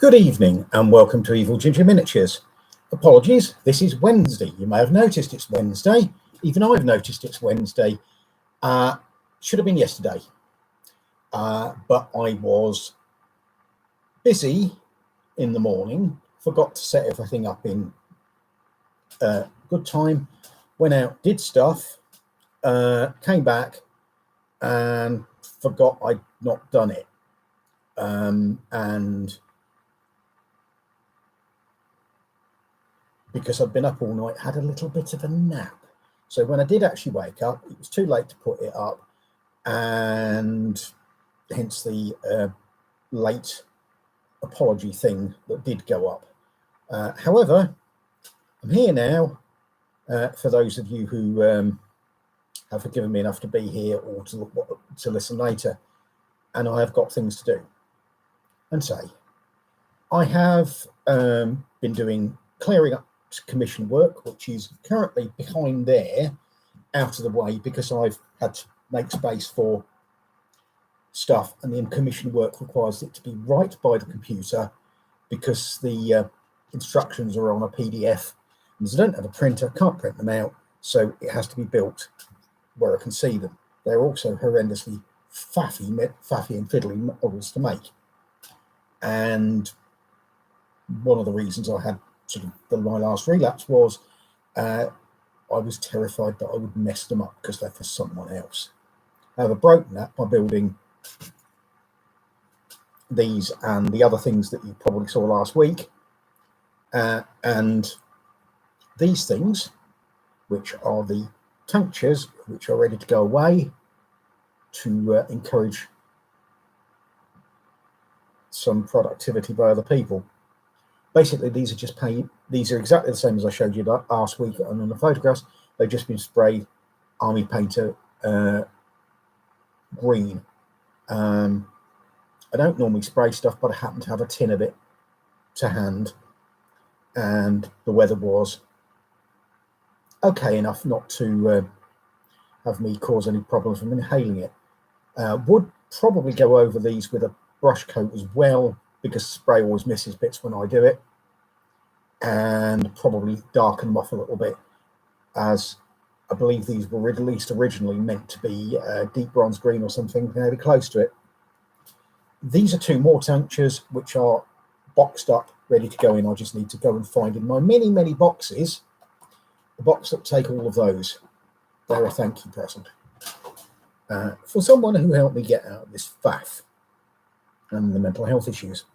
Good evening and welcome to EvilGinger Miniatures. Apologies, this is Wednesday. You may have noticed it's Wednesday. Even I've noticed it's Wednesday. Should have been yesterday. But I was busy in the morning, forgot to set everything up in good time, went out, did stuff, came back and forgot I'd not done it. And because I'd been up all night, had a little bit of a nap. So when I did actually wake up, it was too late to put it up, and hence the late apology thing that did go up. However, I'm here now for those of you who have forgiven me enough to be here or to listen later, and I have got things to do and say. I have been doing clearing up commission work, which is currently behind there, out of the way, because I've had to make space for stuff, and the commission work requires it to be right by the computer because the instructions are on a PDF, and as I don't have a printer, can't print them out, so it has to be built where I can see them. They're also horrendously faffy and fiddly models to make, and one of the reasons I had sort of my last relapse was I was terrified that I would mess them up because they're for someone else. I have broken that by building these and the other things that you probably saw last week, and these things, which are the tinctures, which are ready to go away to encourage some productivity by other people. Basically, these are just paint. These are exactly the same as I showed you last week on the photographs. They've just been sprayed Army Painter green. I don't normally spray stuff, but I happen to have a tin of it to hand, and the weather was okay enough not to have me cause any problems from inhaling it. Would probably go over these with a brush coat as well, because spray always misses bits when I do it, and probably darken them off a little bit, as I believe these were released originally meant to be deep bronze green or something, fairly close to it. These are two more tinctures which are boxed up, ready to go in. I just need to go and find in my many boxes the box that take all of those. They're a thank you present for someone who helped me get out of this faff and the mental health issues.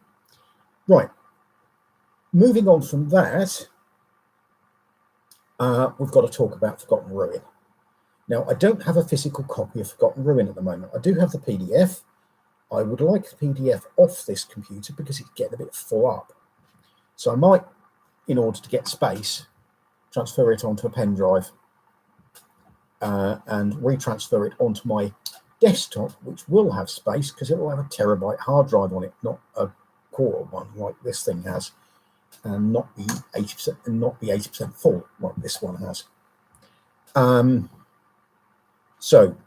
Right, moving on from that, we've got to talk about Forgotten Ruin. Now, I don't have a physical copy of Forgotten Ruin at the moment. I do have the PDF. I would like the PDF off this computer because it's getting a bit full up. So I might, in order to get space, transfer it onto a pen drive and retransfer it onto my desktop, which will have space because it will have a terabyte hard drive on it, not a quarter one like this thing has, and not be 80% and not be 80% full like this one has. So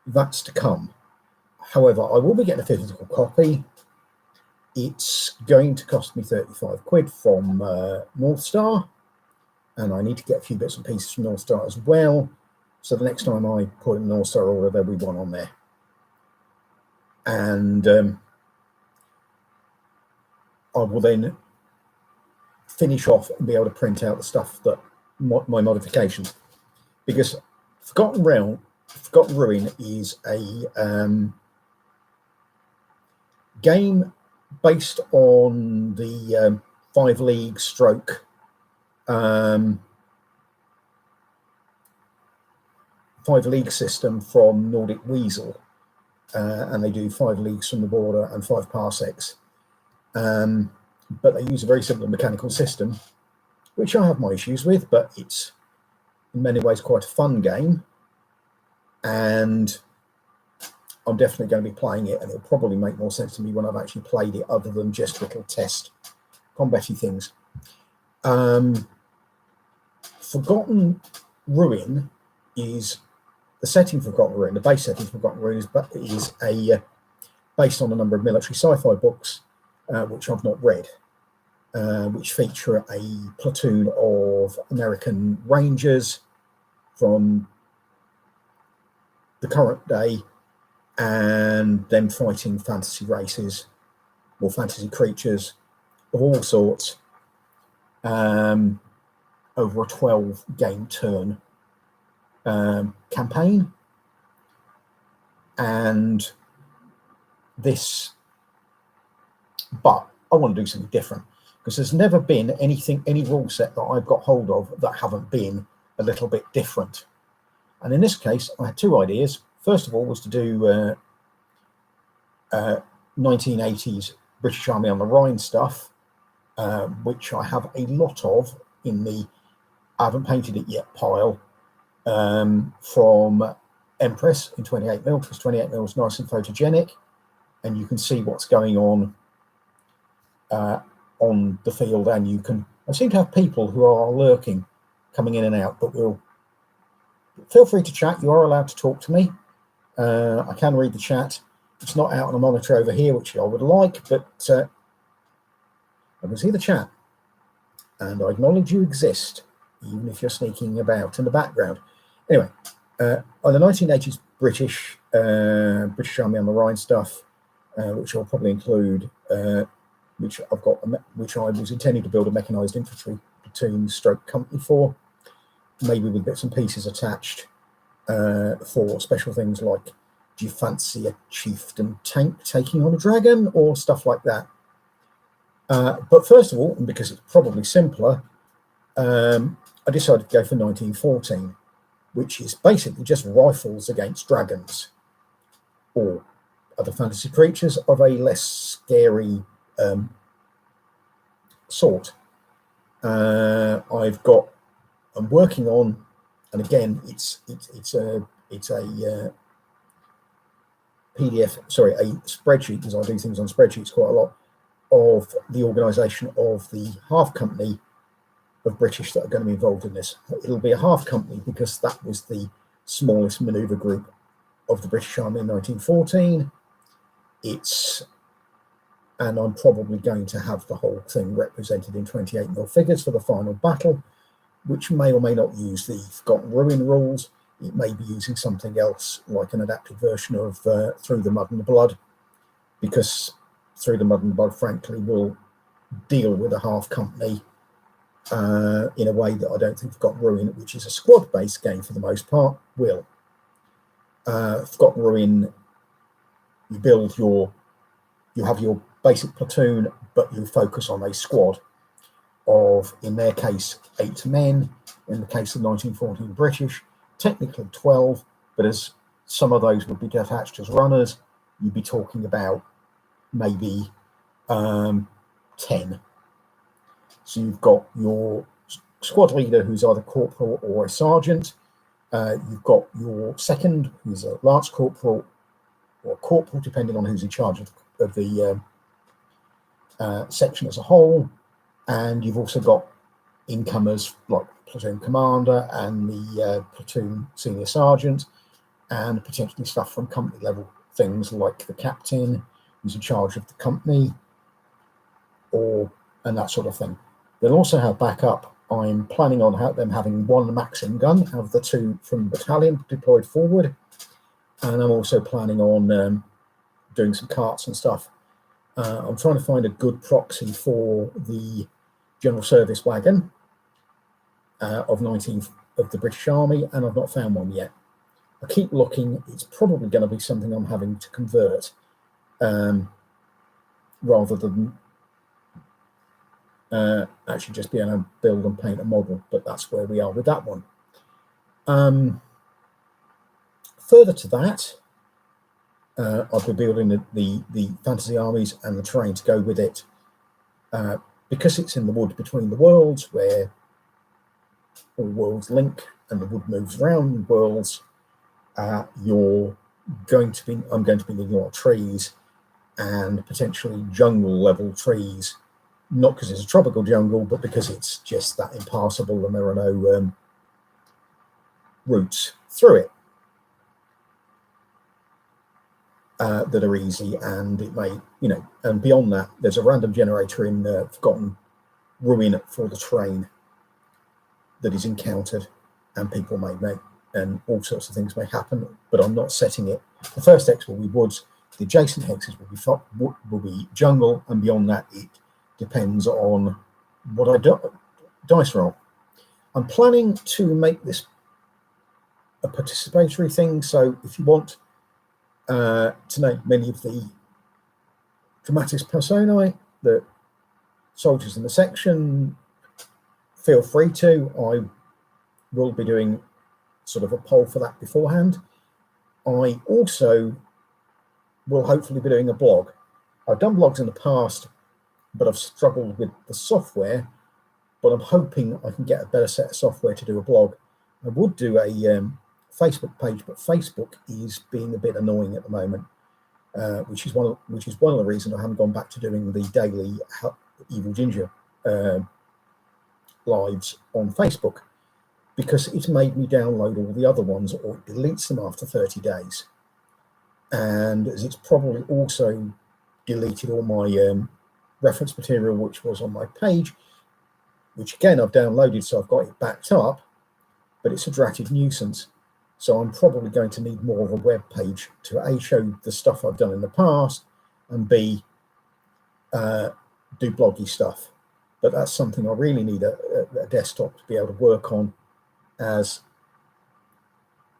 that's to come. However, I will be getting a physical copy. It's going to cost me 35 quid from North Star, and I need to get a few bits and pieces from North Star as well. So the next time I put in an North Star order, there'll be one on there. And I will then finish off and be able to print out the stuff that my modifications, because Forgotten Ruin is a game based on the 5 League stroke 5 League system from Nordic Weasel, and they do 5 leagues from the border and 5 parsecs. But they use a very simple mechanical system, which I have my issues with, but it's in many ways quite a fun game, and I'm definitely going to be playing it, and it'll probably make more sense to me when I've actually played it, other than just little test combat-y things. Forgotten Ruin is the setting for Forgotten Ruin. The base setting for Forgotten Ruin is based on a number of military sci-fi books which I've not read, which feature a platoon of American Rangers from the current day and them fighting fantasy races or fantasy creatures of all sorts over a 12-game turn campaign. And this, but I want to do something different, because there's never been any rule set that I've got hold of that haven't been a little bit different. And in this case, I had two ideas. First of all was to do 1980s British Army on the Rhine stuff, which I have a lot of in the I haven't painted it yet pile, from Empress in 28mm, because 28mm is nice and photogenic, and you can see what's going on the field, and I seem to have people who are lurking, coming in and out, but feel free to chat. You are allowed to talk to me. I can read the chat. It's not out on a monitor over here, which I would like, but I can see the chat, and I acknowledge you exist, even if you're sneaking about in the background. Anyway, on the 1980s British Army on the Rhine stuff, which I'll probably include, which I was intending to build a mechanised infantry platoon stroke company for, maybe with bits and pieces attached for special things like, do you fancy a chieftain tank taking on a dragon or stuff like that? But first of all, and because it's probably simpler, I decided to go for 1914, which is basically just rifles against dragons or other fantasy creatures of a less scary sort. I'm working on, and again, it's a PDF, sorry, a spreadsheet, because I do things on spreadsheets quite a lot, of the organisation of the half company of British that are going to be involved in this. It'll be a half company because that was the smallest manoeuvre group of the British Army in 1914. And I'm probably going to have the whole thing represented in 28mm figures for the final battle, which may or may not use the Forgotten Ruin rules. It may be using something else, like an adapted version of Through the Mud and the Blood, because Through the Mud and the Blood, frankly, will deal with a half company in a way that I don't think Forgotten Ruin, which is a squad-based game for the most part, will. Forgotten Ruin, you have your basic platoon, but you focus on a squad of, in their case, 8 men. In the case of 1914 British, technically 12, but as some of those would be detached as runners, you'd be talking about maybe 10. So you've got your squad leader, who's either corporal or a sergeant. You've got your second, who's a lance corporal or a corporal, depending on who's in charge of the section as a whole. And you've also got incomers like platoon commander and the platoon senior sergeant, and potentially stuff from company level, things like the captain who's in charge of the company, and that sort of thing. They'll also have backup. I'm planning on them having one Maxim gun out of the 2 from the battalion deployed forward, and I'm also planning on doing some carts and stuff. I'm trying to find a good proxy for the general service wagon of the British Army, and I've not found one yet. I keep looking. It's probably going to be something I'm having to convert rather than actually just being able to build and paint a model, but that's where we are with that one. Further to that, I'll be building the fantasy armies and the terrain to go with it, because it's in the wood between the worlds, where all worlds link and the wood moves around worlds. I'm going to be needing a lot of trees, and potentially jungle level trees, not because it's a tropical jungle, but because it's just that impassable and there are no routes through it. that are easy, and it may, and beyond that, there's a random generator in Forgotten Ruin for the train that is encountered, and people may make, and all sorts of things may happen, but I'm not setting it. The first hex will be woods, the adjacent hexes will be jungle, and beyond that, it depends on what I dice roll. I'm planning to make this a participatory thing, so if you want to know many of the dramatis personae, the soldiers in the section, feel free to. I will be doing sort of a poll for that beforehand. I also will hopefully be doing a blog. I've done blogs in the past, but I've struggled with the software, but I'm hoping I can get a better set of software to do a blog. I would do a Facebook page, but Facebook is being a bit annoying at the moment, which is one of the reasons I haven't gone back to doing the daily EvilGinger lives on Facebook, because it's made me download all the other ones, or it deletes them after 30 days. And as it's probably also deleted all my reference material, which was on my page, which again I've downloaded, so I've got it backed up, but it's a dratted nuisance. So I'm probably going to need more of a web page to A, show the stuff I've done in the past, and B, do bloggy stuff. But that's something I really need a desktop to be able to work on, as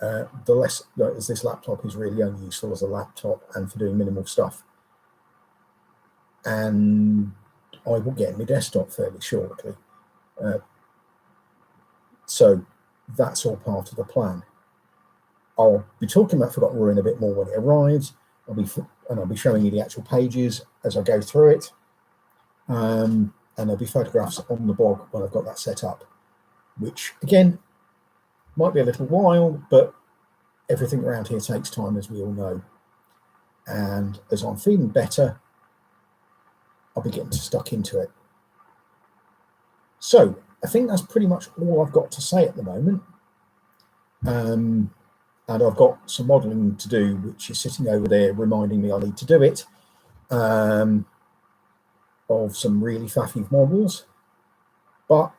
as this laptop is really only useful as a laptop and for doing minimal stuff. And I will get my desktop fairly shortly. So that's all part of the plan. I'll be talking about Forgotten Ruin a bit more when it arrives. I'll be showing you the actual pages as I go through it. And there'll be photographs on the blog when I've got that set up, which again might be a little while, but everything around here takes time, as we all know. And as I'm feeling better, I'll be getting stuck into it. So I think that's pretty much all I've got to say at the moment. And I've got some modelling to do, which is sitting over there reminding me I need to do it, of some really faffy models. But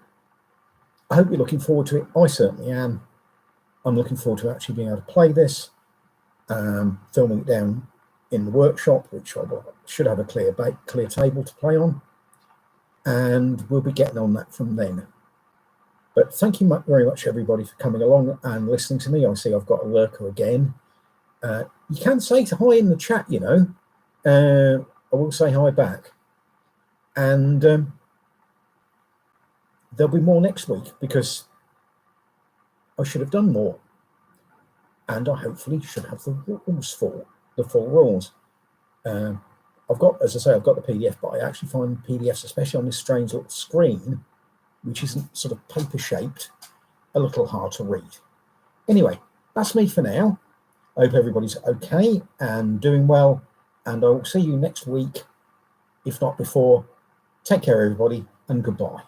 I hope you're looking forward to it. I certainly am. I'm looking forward to actually being able to play this, filming it down in the workshop, which I should have a clear table to play on, and we'll be getting on that from then. But thank you very much, everybody, for coming along and listening to me. I see I've got a lurker again. You can say hi in the chat, I will say hi back. And there'll be more next week, because I should have done more. And I hopefully should have the full rules. I've got the PDF, but I actually find PDFs, especially on this strange little screen, which isn't sort of paper shaped, a little hard to read. Anyway, that's me for now. I hope everybody's okay and doing well, and I'll see you next week, if not before. Take care, everybody, and goodbye.